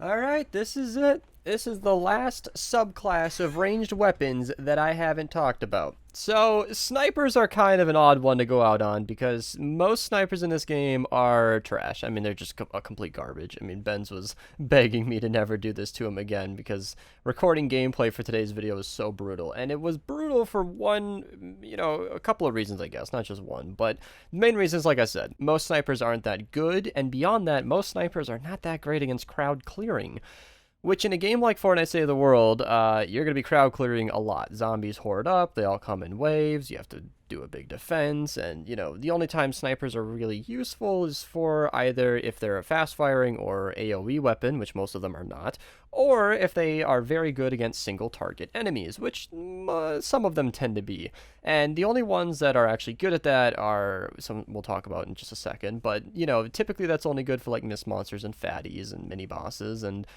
Alright, this is it. This is the last subclass of ranged weapons that I haven't talked about. So, snipers are kind of an odd one to go out on because most snipers in this game are trash. I mean, they're just a complete garbage. I mean, Benz was begging me to never do this to him again because recording gameplay for today's video is so brutal. And it was brutal for a couple of reasons, I guess, not just one. But the main reason is, like I said, most snipers aren't that good. And beyond that, most snipers are not that great against crowd clearing. Which in a game like Fortnite State of the World, you're going to be crowd clearing a lot. Zombies horde up, they all come in waves, you have to do a big defense, and, the only time snipers are really useful is for either if they're a fast-firing or AoE weapon, which most of them are not, or if they are very good against single-target enemies, which some of them tend to be. And the only ones that are actually good at that are some we'll talk about in just a second, but, typically that's only good for, like, mist monsters and fatties and mini-bosses, and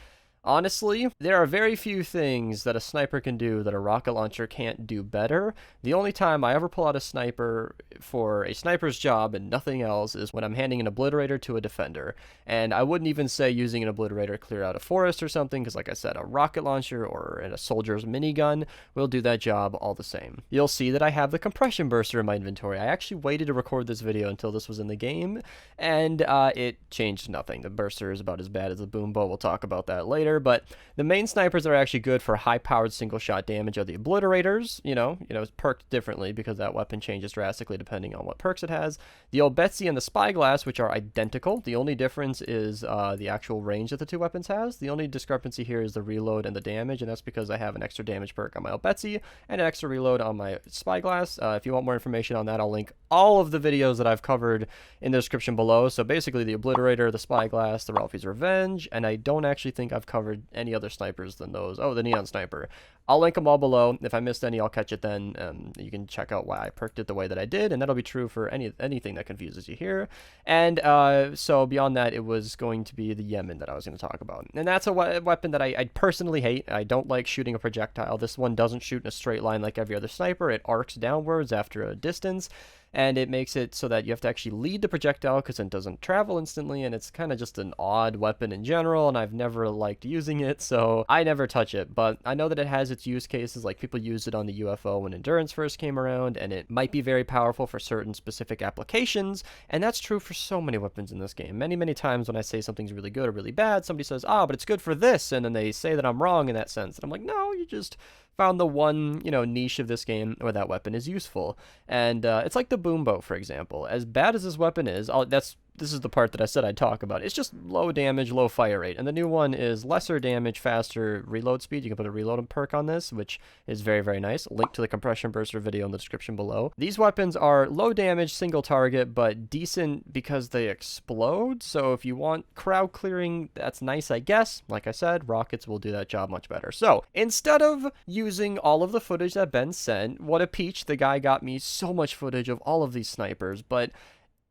honestly, there are very few things that a sniper can do that a rocket launcher can't do better. The only time I ever pull out a sniper for a sniper's job and nothing else is when I'm handing an obliterator to a defender. And I wouldn't even say using an obliterator to clear out a forest or something, because like I said, a rocket launcher or a soldier's minigun will do that job all the same. You'll see that I have the compression burster in my inventory. I actually waited to record this video until this was in the game, and it changed nothing. The burster is about as bad as the boom bow. We'll talk about that later. But the main snipers that are actually good for high-powered single-shot damage are the Obliterators, it's perked differently because that weapon changes drastically depending on what perks it has. The old Betsy and the Spyglass, which are identical. The only difference is the actual range that the two weapons has. The only discrepancy here is the reload and the damage, and that's because I have an extra damage perk on my old Betsy and an extra reload on my Spyglass. If you want more information on that, I'll link all of the videos that I've covered in the description below. So basically the Obliterator, the Spyglass, the Rafis Revenge, and I don't actually think I've covered any other snipers than those. Oh, the Neon Sniper. I'll link them all below. If I missed any, I'll catch it then. You can check out why I perked it the way that I did, and that'll be true for anything that confuses you here. And so beyond that, it was going to be the Yemen that I was going to talk about. And that's a weapon that I personally hate. I don't like shooting a projectile. This one doesn't shoot in a straight line like every other sniper. It arcs downwards after a distance, and it makes it so that you have to actually lead the projectile because it doesn't travel instantly, and it's kind of just an odd weapon in general, and I've never liked using it, so I never touch it. But I know that it has its use cases, like people used it on the UFO when Endurance first came around, and it might be very powerful for certain specific applications, and that's true for so many weapons in this game. Many times when I say something's really good or really bad, somebody says, but it's good for this, and then they say that I'm wrong in that sense, and I'm like, no, you just found the one, niche of this game where that weapon is useful. And it's like the boom bow, for example. As bad as this weapon is, this is the part that I said I'd talk about. It's just low damage, low fire rate. And the new one is lesser damage, faster reload speed. You can put a reload perk on this, which is very nice. Link to the compression burster video in the description below. These weapons are low damage, single target, but decent because they explode. So if you want crowd clearing, that's nice, I guess. Like I said, rockets will do that job much better. So instead of using all of the footage that Ben sent, what a peach. The guy got me so much footage of all of these snipers, but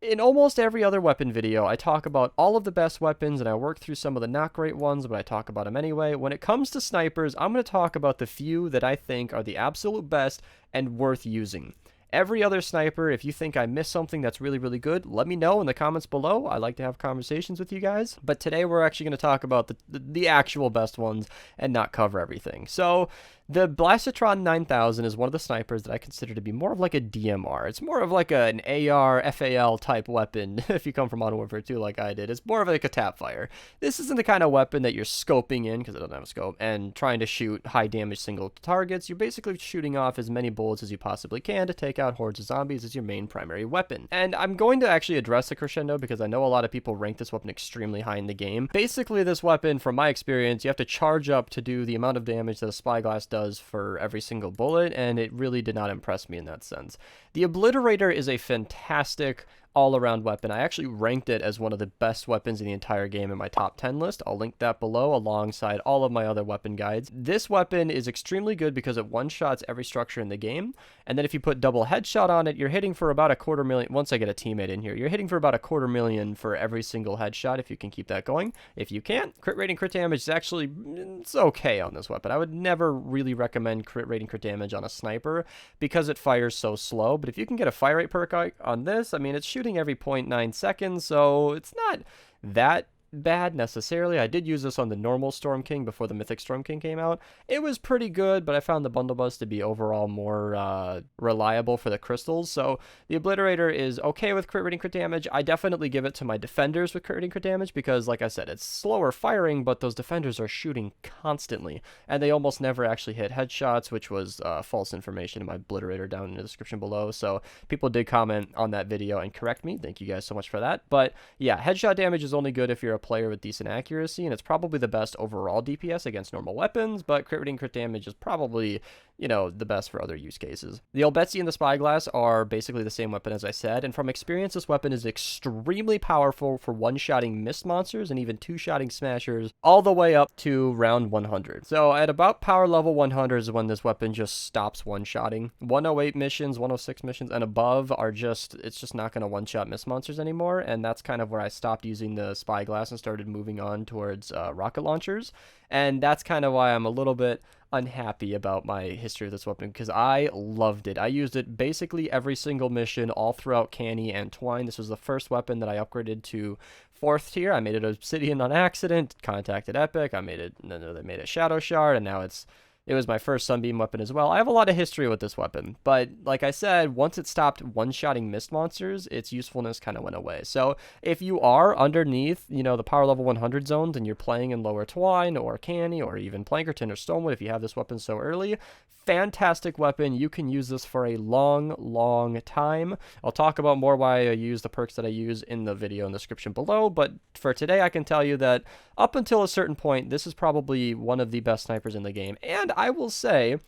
in almost every other weapon video, I talk about all of the best weapons, and I work through some of the not great ones, but I talk about them anyway. When it comes to snipers, I'm going to talk about the few that I think are the absolute best and worth using. Every other sniper, if you think I missed something that's really good, let me know in the comments below. I like to have conversations with you guys. But today we're actually going to talk about the actual best ones and not cover everything. So the Tron 9000 is one of the snipers that I consider to be more of like a DMR. It's more of like an AR, FAL type weapon if you come from Modern Warfare 2 like I did. It's more of like a tap fire. This isn't the kind of weapon that you're scoping in, because it doesn't have a scope, and trying to shoot high damage single targets. You're basically shooting off as many bullets as you possibly can to take out hordes of zombies as your main primary weapon. And I'm going to actually address the crescendo because I know a lot of people rank this weapon extremely high in the game. Basically, this weapon, from my experience, you have to charge up to do the amount of damage that a Spyglass does for every single bullet, and it really did not impress me in that sense. The Obliterator is a fantastic all-around weapon. I actually ranked it as one of the best weapons in the entire game in my top 10 list. I'll link that below alongside all of my other weapon guides. This weapon is extremely good because it one-shots every structure in the game, and then if you put double headshot on it, you're hitting for about 250,000. Once I get a teammate in here, you're hitting for about 250,000 for every single headshot if you can keep that going. If you can't, crit rating, crit damage is actually, it's okay on this weapon. I would never really recommend crit rating, crit damage on a sniper because it fires so slow, but if you can get a fire rate perk on this, I mean, it's shooting every 0.9 seconds, so it's not that bad necessarily. I did use this on the normal Storm King before the Mythic Storm King came out. It was pretty good, but I found the Bundle Buzz to be overall more reliable for the crystals. So the Obliterator is okay with crit rating, crit damage. I definitely give it to my defenders with crit rating, crit damage because, like I said, it's slower firing, but those defenders are shooting constantly, and they almost never actually hit headshots, which was false information in my Obliterator down in the description below. So people did comment on that video and correct me. Thank you guys so much for that. But yeah, headshot damage is only good if you're a player with decent accuracy, and it's probably the best overall DPS against normal weapons, but crit rating, crit damage is probably, you know, the best for other use cases. The Olbetsi and the Spyglass are basically the same weapon as I said, and from experience, this weapon is extremely powerful for one-shotting mist monsters and even two-shotting smashers all the way up to round 100. So at about power level 100 is when this weapon just stops one-shotting. 108 missions, 106 missions, and above are just, it's just not going to one-shot mist monsters anymore, and that's kind of where I stopped using the Spyglass and started moving on towards rocket launchers, and that's kind of why I'm a little bit unhappy about my history of this weapon, because I loved it. I used it basically every single mission all throughout Canny and Twine. This was the first weapon that I upgraded to 4th tier. I made it Obsidian on accident, contacted Epic, I made it, and then they made it Shadow Shard, and now it was my first Sunbeam weapon as well. I have a lot of history with this weapon, but like I said, once it stopped one-shotting mist monsters, its usefulness kind of went away. So if you are underneath, you know, the power level 100 zones and you're playing in Lower Twine or Canny or even Plankerton or Stonewood, if you have this weapon so early, fantastic weapon. You can use this for a long, long time. I'll talk about more why I use the perks that I use in the video in the description below, but for today, I can tell you that up until a certain point, this is probably one of the best snipers in the game. And I will say,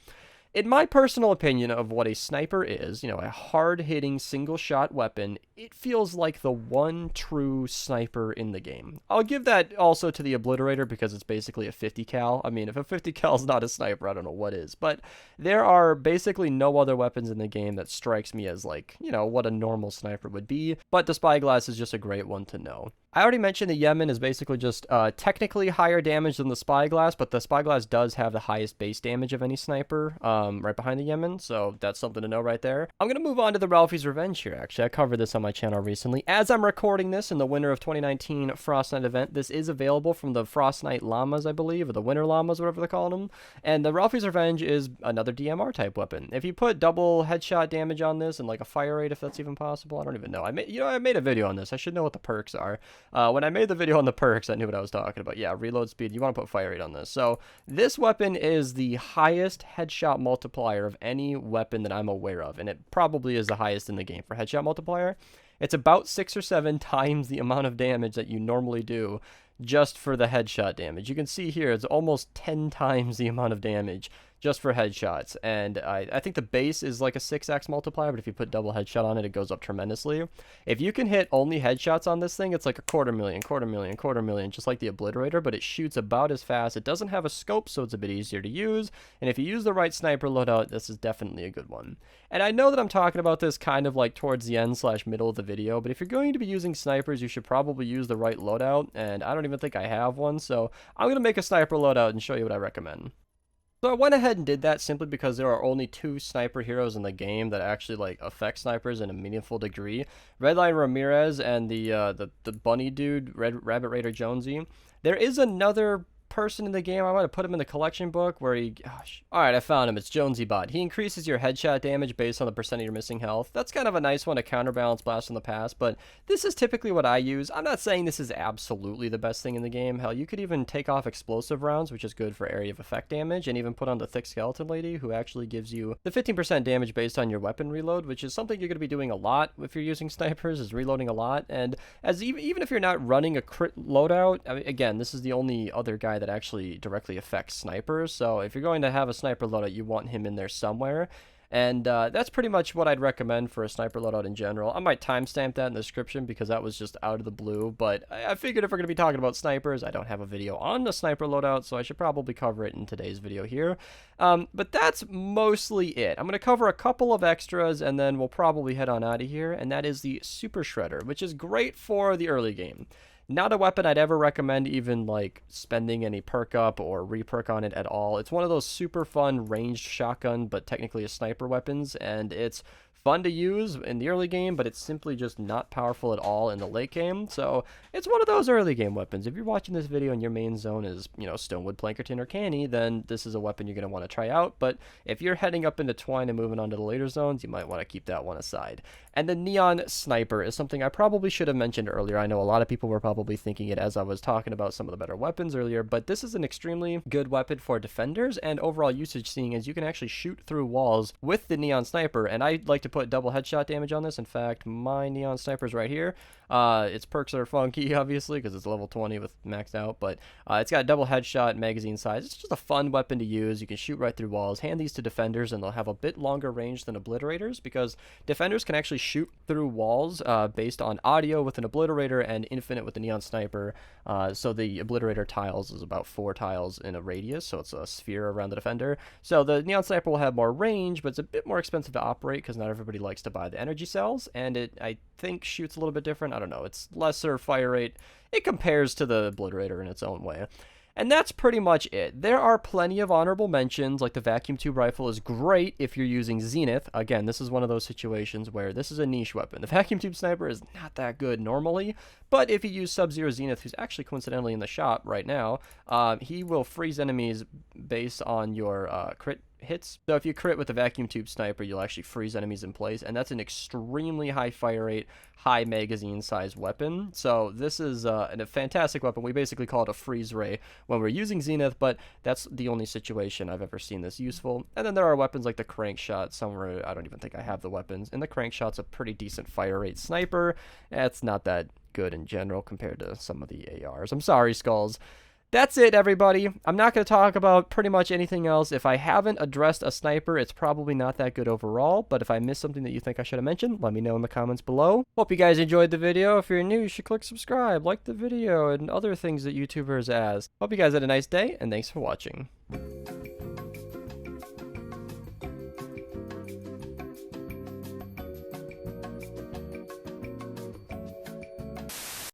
in my personal opinion of what a sniper is, you know, a hard-hitting single-shot weapon, it feels like the one true sniper in the game. I'll give that also to the Obliterator because it's basically a 50 cal. I mean, if a 50 cal is not a sniper, I don't know what is. But there are basically no other weapons in the game that strikes me as, like, you know, what a normal sniper would be. But the Spyglass is just a great one to know. I already mentioned the Yemen is basically just technically higher damage than the Spyglass, but the Spyglass does have the highest base damage of any sniper, right behind the Yemen, so that's something to know right there. I'm going to move on to the Rafis Revenge here, actually. I covered this on my channel recently. As I'm recording this in the winter of 2019 Frostnite event, this is available from the Frostnite Llamas, I believe, or the Winter Llamas, whatever they're calling them. And the Rafis Revenge is another DMR type weapon. If you put double headshot damage on this and like a fire rate, if that's even possible, I don't even know. I made a video on this. I should know what the perks are. When I made the video on the perks, I knew what I was talking about. Yeah, reload speed. You want to put fire rate on this. So this weapon is the highest headshot multiplier of any weapon that I'm aware of, and it probably is the highest in the game for headshot multiplier. It's about 6 or 7 times the amount of damage that you normally do just for the headshot damage. You can see here it's almost 10 times the amount of damage just for headshots, and I think the base is like a 6x multiplier, but if you put double headshot on it, it goes up tremendously. If you can hit only headshots on this thing, it's like a quarter million, just like the Obliterator, but it shoots about as fast. It doesn't have a scope, so it's a bit easier to use, and if you use the right sniper loadout, this is definitely a good one. And I know that I'm talking about this kind of like towards the end / middle of the video, but if you're going to be using snipers, you should probably use the right loadout, and I don't even think I have one, so I'm going to make a sniper loadout and show you what I recommend. So I went ahead and did that simply because there are only 2 sniper heroes in the game that actually like affect snipers in a meaningful degree. Redline Ramirez and the bunny dude, Rabbit Raider Jonesy. There is another person in the game. I might have put him in the collection book where he, gosh. Alright, I found him. It's Jonesy Bot. He increases your headshot damage based on the percent of your missing health. That's kind of a nice one to counterbalance Blast from the Past, but this is typically what I use. I'm not saying this is absolutely the best thing in the game. Hell, you could even take off explosive rounds, which is good for area of effect damage, and even put on the Thick Skeleton Lady, who actually gives you the 15% damage based on your weapon reload, which is something you're going to be doing a lot if you're using snipers, is reloading a lot. And as even if you're not running a crit loadout, I mean, again, this is the only other guy that actually directly affects snipers, so if you're going to have a sniper loadout, you want him in there somewhere. And that's pretty much what I'd recommend for a sniper loadout in general. I might timestamp that in the description because that was just out of the blue, but I figured if we're going to be talking about snipers, I don't have a video on the sniper loadout, so I should probably cover it in today's video here. But that's mostly it. I'm going to cover a couple of extras, and then we'll probably head on out of here, and that is the Super Shredder, which is great for the early game. Not a weapon I'd ever recommend even like spending any perk up or re-perk on it at all. It's one of those super fun ranged shotgun, but technically a sniper weapons, and it's fun to use in the early game, but it's simply just not powerful at all in the late game. So it's one of those early game weapons. If you're watching this video and your main zone is, you know, Stonewood, Plankerton, or Canny, then this is a weapon you're going to want to try out. But if you're heading up into Twine and moving on to the later zones, you might want to keep that one aside. And the Neon Sniper is something I probably should have mentioned earlier. I know a lot of people were probably thinking it as I was talking about some of the better weapons earlier, but this is an extremely good weapon for defenders and overall usage, seeing as you can actually shoot through walls with the Neon Sniper, and I like to put double headshot damage on this. In fact, my Neon Sniper's right here. Its perks are funky, obviously, because it's level 20 with maxed out, but it's got double headshot magazine size. It's just a fun weapon to use. You can shoot right through walls. Hand these to defenders, and they'll have a bit longer range than Obliterators, because defenders can actually shoot through walls based on audio with an Obliterator and infinite with the Neon Sniper. So the Obliterator tiles is about 4 tiles in a radius, so it's a sphere around the defender. So the Neon Sniper will have more range, but it's a bit more expensive to operate because not everybody likes to buy the energy cells, and it, I think, shoots a little bit different. I don't know. It's lesser fire rate. It compares to the Obliterator in its own way. And that's pretty much it. There are plenty of honorable mentions, like the vacuum tube rifle is great if you're using Zenith. Again, this is one of those situations where this is a niche weapon. The vacuum tube sniper is not that good normally, but if you use Sub-Zero Zenith, who's actually coincidentally in the shop right now, he will freeze enemies based on your crit hits. So if you crit with the vacuum tube sniper, you'll actually freeze enemies in place, and that's an extremely high fire rate, high magazine size weapon. So this is a fantastic weapon. We basically call it a freeze ray when we're using Zenith, but that's the only situation I've ever seen this useful. And then there are weapons like the crank shot. Somewhere I don't even think I have the weapons, and the crank shot's a pretty decent fire rate sniper. It's not that good in general compared to some of the ARs. I'm sorry, Skulls. That's it, everybody. I'm not going to talk about pretty much anything else. If I haven't addressed a sniper, it's probably not that good overall, but if I missed something that you think I should have mentioned, let me know in the comments below. Hope you guys enjoyed the video. If you're new, you should click subscribe, like the video, and other things that YouTubers ask. Hope you guys had a nice day, and thanks for watching.